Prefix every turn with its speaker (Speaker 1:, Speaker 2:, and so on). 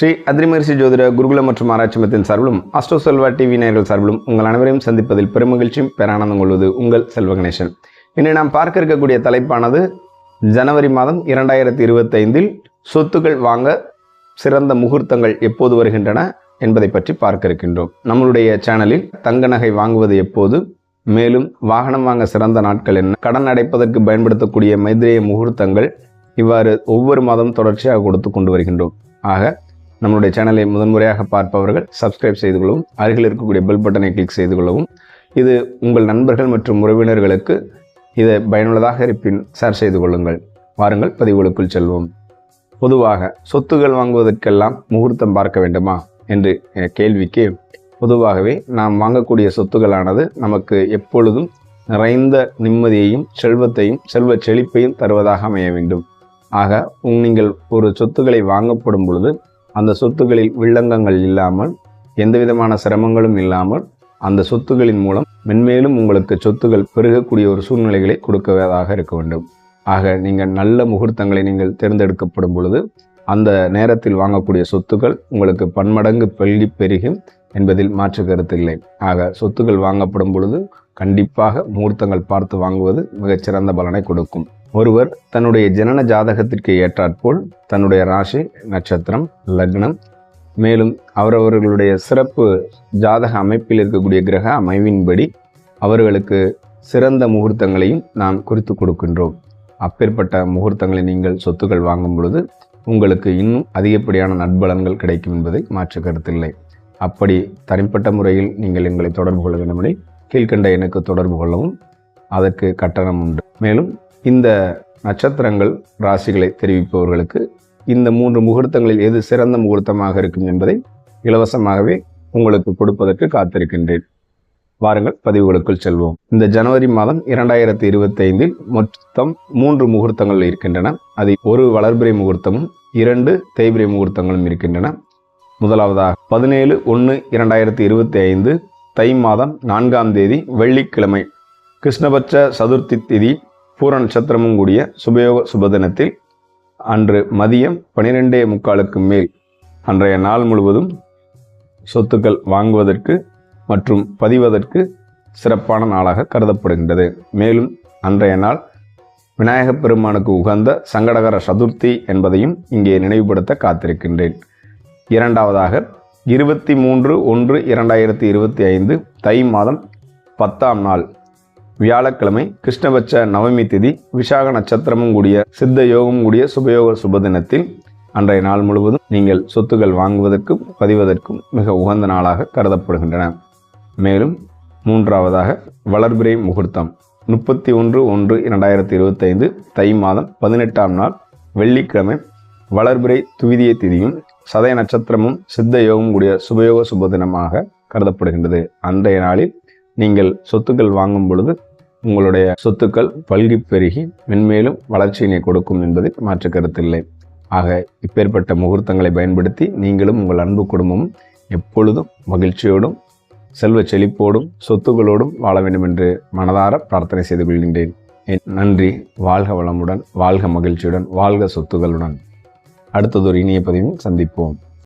Speaker 1: ஸ்ரீ அத்ரி மகரிஷி ஜோதிட குருகுலம் மற்றும் ஆராய்ச்சி மையத்தின் சார்பிலும் அஸ்ட்ரோ செல்வா டிவி நேயர்கள் சார்பிலும் உங்கள் அனைவரையும் சந்திப்பதில் பெருமகிழ்ச்சியும் பேரானந்தம் கொள்வது உங்கள் செல்வ கணேசன். இன்று நாம் பார்க்க இருக்கக்கூடிய தலைப்பானது ஜனவரி மாதம் 2025 சொத்துக்கள் வாங்க சிறந்த முகூர்த்தங்கள் எப்போது வருகின்றன என்பதை பற்றி பார்க்க இருக்கின்றோம். நம்மளுடைய சேனலில் தங்க நகை வாங்குவது எப்போது, மேலும் வாகனம் வாங்க சிறந்த நாட்கள் என்ன, கடன் அடைப்பதற்கு பயன்படுத்தக்கூடிய மைத்ரேய முகூர்த்தங்கள், இவ்வாறு ஒவ்வொரு மாதம் தொடர்ச்சியாக கொடுத்து கொண்டு வருகின்றோம். ஆக நம்மளுடைய சேனலை முதன்முறையாக பார்ப்பவர்கள் சப்ஸ்கிரைப் செய்து கொள்ளவும், அருகில் இருக்கக்கூடிய பெல் பட்டனை கிளிக் செய்து கொள்ளவும். இது உங்கள் நண்பர்கள் மற்றும் உறவினர்களுக்கு இதை பயனுள்ளதாக இருப்பின் ஷேர் செய்து கொள்ளுங்கள். வாருங்கள் பதிவுகளுக்குள் செல்வோம். பொதுவாக சொத்துகள் வாங்குவதற்கெல்லாம் முகூர்த்தம் பார்க்க வேண்டுமா என்று கேள்விக்கு, பொதுவாகவே நாம் வாங்கக்கூடிய சொத்துக்களானது நமக்கு எப்பொழுதும் நிறைந்த நிம்மதியையும் செல்வத்தையும் செல்வ செழிப்பையும் தருவதாக அமைய வேண்டும். ஆக நீங்கள் ஒரு சொத்துக்களை வாங்கப்படும் பொழுது அந்த சொத்துக்களில் வில்லங்கங்கள் இல்லாமல், எந்த விதமான சிரமங்களும் இல்லாமல், அந்த சொத்துக்களின் மூலம் மென்மேலும் உங்களுக்கு சொத்துக்கள் பெருகக்கூடிய ஒரு சூழ்நிலைகளை கொடுக்கவதாக இருக்க வேண்டும். ஆக நீங்கள் நல்ல முகூர்த்தங்களை நீங்கள் தேர்ந்தெடுக்கப்படும் பொழுது அந்த நேரத்தில் வாங்கக்கூடிய சொத்துக்கள் உங்களுக்கு பன்மடங்கு பெருகி பெருகும் என்பதில் மாற்று கருத்து இல்லை. ஆக சொத்துக்கள் வாங்கப்படும் பொழுது கண்டிப்பாக முகூர்த்தங்கள் பார்த்து வாங்குவது மிகச்சிறந்த பலனை கொடுக்கும். ஒருவர் தன்னுடைய ஜனன ஜாதகத்திற்கு ஏற்றாற்போல் தன்னுடைய ராசி, நட்சத்திரம், லக்னம், மேலும் அவரவர்களுடைய சிறப்பு ஜாதக அமைப்பில் இருக்கக்கூடிய கிரக அமைவின்படி அவர்களுக்கு சிறந்த முகூர்த்தங்களையும் நாம் குறித்து கொடுக்கின்றோம். அப்பேற்பட்ட முகூர்த்தங்களை நீங்கள் சொத்துக்கள் வாங்கும் பொழுது உங்களுக்கு இன்னும் அதிகப்படியான நட்பலன்கள் கிடைக்கும் என்பதை மாற்று கருத்தில்லை. அப்படி தனிப்பட்ட முறையில் நீங்கள் எங்களை தொடர்பு கொள்ள வேண்டுமெனில் கீழ்கண்ட எண்ணுக்கு தொடர்பு கொள்ளவும். அதற்கு கட்டணம் உண்டு. மேலும் இந்த நட்சத்திரங்கள், ராசிகளை தெரிவிப்பவர்களுக்கு இந்த 3 முகூர்த்தங்களில் எது சிறந்த முகூர்த்தமாக இருக்கும் என்பதை இலவசமாகவே உங்களுக்கு கொடுப்பதற்கு காத்திருக்கின்றேன். வாருங்கள் பதிவுகளுக்குள் செல்வோம். இந்த ஜனவரி மாதம் 2025 மொத்தம் 3 முகூர்த்தங்கள் இருக்கின்றன. அதில் ஒரு வளர்பிறை முகூர்த்தமும் 2 தேய்பிறை முகூர்த்தங்களும் இருக்கின்றன. முதலாவதாக 17/1/2025 தை மாதம் 4ஆம் தேதி வெள்ளிக்கிழமை, கிருஷ்ணபட்ச சதுர்த்தி திதி, பூர நட்சத்திரமும் கூடிய சுபயோக சுபதினத்தில் அன்று மதியம் 12:45 மேல் அன்றைய நாள் முழுவதும் சொத்துக்கள் வாங்குவதற்கு மற்றும் பதிவதற்கு சிறப்பான நாளாக கருதப்படுகின்றது. மேலும் அன்றைய நாள் விநாயகப் பெருமானுக்கு உகந்த சங்கடகர சதுர்த்தி என்பதையும் இங்கே நினைவுபடுத்த காத்திருக்கின்றேன். இரண்டாவதாக 23/1/2025 தை மாதம் 10ஆம் நாள் வியாழக்கிழமை, கிருஷ்ணபட்ச நவமி திதி, விசாக நட்சத்திரமும் கூடிய சித்த யோகம் கூடிய சுபயோக சுபதினத்தில் அன்றைய நாள் முழுவதும் நீங்கள் சொத்துக்கள் வாங்குவதற்கும் பதிவதற்கும் மிக உகந்த நாளாக கருதப்படுகின்றன. மேலும் மூன்றாவதாக வளர்பிறை முகூர்த்தம் 31/1/2025 தை மாதம் 18ஆம் நாள் வெள்ளிக்கிழமை, வளர்பிறை துவிதிய திதியும் சதய நட்சத்திரமும் சித்த யோகம் கூடிய சுபயோக சுபதினமாக கருதப்படுகின்றது. அன்றைய நாளில் நீங்கள் சொத்துக்கள் வாங்கும் பொழுது உங்களுடைய சொத்துக்கள் பல்கி பெருகி மென்மேலும் வளர்ச்சியினை கொடுக்கும் என்பதில் மாற்று கருத்தில்லை. ஆக இப்பேற்பட்ட முகூர்த்தங்களை பயன்படுத்தி நீங்களும் உங்கள் அன்பு குடும்பமும் எப்பொழுதும் மகிழ்ச்சியோடும் செல்வ செழிப்போடும் சொத்துக்களோடும் வாழ வேண்டும் என்று மனதார பிரார்த்தனை செய்து கொள்கின்றேன். நன்றி. வாழ்க வளமுடன், வாழ்க மகிழ்ச்சியுடன், வாழ்க சொத்துக்களுடன். அடுத்ததொரு இனிய பதிவில் சந்திப்போம்.